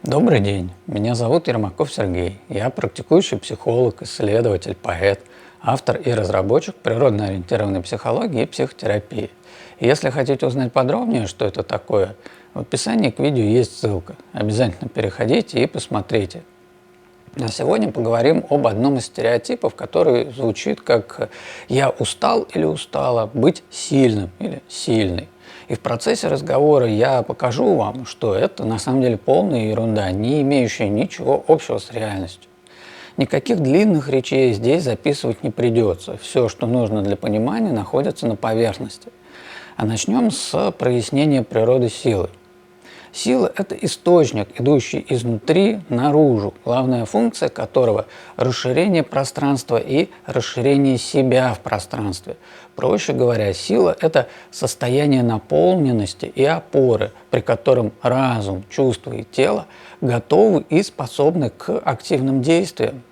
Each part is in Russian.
Добрый день, меня зовут Ермаков Сергей. Я практикующий психолог, исследователь, поэт, автор и разработчик природно-ориентированной психологии и психотерапии. И если хотите узнать подробнее, что это такое, в описании к видео есть ссылка. Обязательно переходите и посмотрите. А сегодня поговорим об одном из стереотипов, который звучит как «я устал или устала быть сильным или сильной». И в процессе разговора я покажу вам, что это на самом деле полная ерунда, не имеющая ничего общего с реальностью. Никаких длинных речей здесь записывать не придется. Все, что нужно для понимания, находится на поверхности. А начнем с прояснения природы силы. Сила – это источник, идущий изнутри наружу, главная функция которого – расширение пространства и расширение себя в пространстве. Проще говоря, сила – это состояние наполненности и опоры, при котором разум, чувства и тело готовы и способны к активным действиям.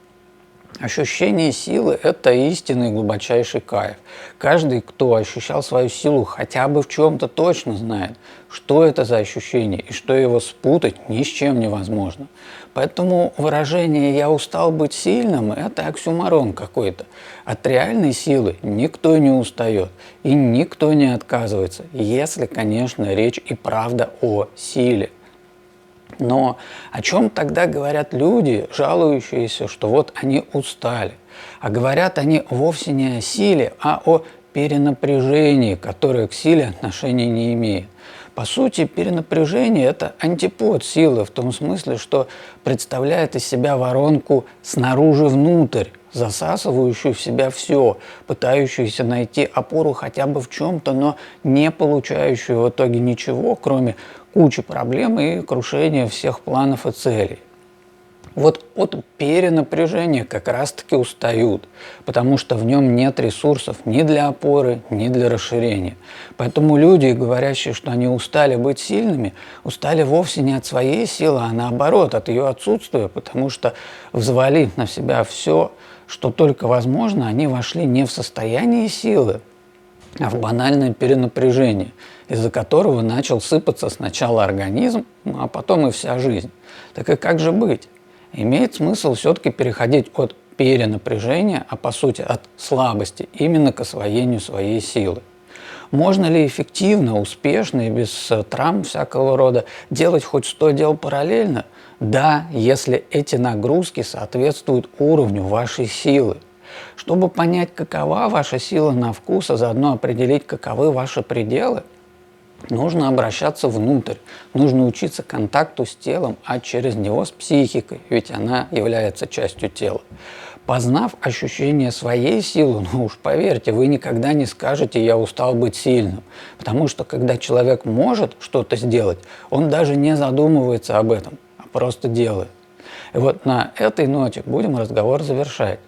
Ощущение силы – это истинный глубочайший кайф. Каждый, кто ощущал свою силу хотя бы в чем-то, точно знает, что это за ощущение и что его спутать ни с чем невозможно. Поэтому выражение «я устал быть сильным» – это оксюморон какой-то. От реальной силы никто не устает и никто не отказывается, если, конечно, речь и правда о силе. Но о чем тогда говорят люди, жалующиеся, что вот они устали? А говорят они вовсе не о силе, а о перенапряжении, которое к силе отношения не имеет. По сути, перенапряжение – это антипод силы в том смысле, что представляет из себя воронку снаружи внутрь, засасывающую в себя все, пытающуюся найти опору хотя бы в чем-то, но не получающую в итоге ничего, кроме кучи проблем и крушения всех планов и целей. Вот от перенапряжения как раз-таки устают, потому что в нем нет ресурсов ни для опоры, ни для расширения. Поэтому люди, говорящие, что они устали быть сильными, устали вовсе не от своей силы, а наоборот, от ее отсутствия, потому что, взвалив на себя все, что только возможно, они вошли не в состояние силы, а в банальное перенапряжение, из-за которого начал сыпаться сначала организм, а потом и вся жизнь. Так и как же быть? Имеет смысл все-таки переходить от перенапряжения, а по сути от слабости, именно к освоению своей силы. Можно ли эффективно, успешно и без травм всякого рода делать хоть 100 дел параллельно? Да, если эти нагрузки соответствуют уровню вашей силы. Чтобы понять, какова ваша сила на вкус, а заодно определить, каковы ваши пределы, нужно обращаться внутрь, нужно учиться контакту с телом, а через него с психикой, ведь она является частью тела. Познав ощущение своей силы, ну уж поверьте, вы никогда не скажете «я устал быть сильным», потому что когда человек может что-то сделать, он даже не задумывается об этом, а просто делает. И вот на этой ноте будем разговор завершать.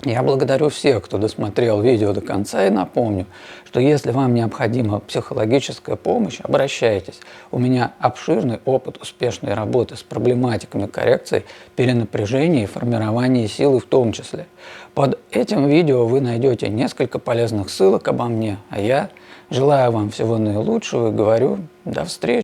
Я благодарю всех, кто досмотрел видео до конца, и напомню, что если вам необходима психологическая помощь, обращайтесь. У меня обширный опыт успешной работы с проблематиками коррекции, перенапряжения и формирования силы в том числе. Под этим видео вы найдете несколько полезных ссылок обо мне, а я желаю вам всего наилучшего и говорю до встречи.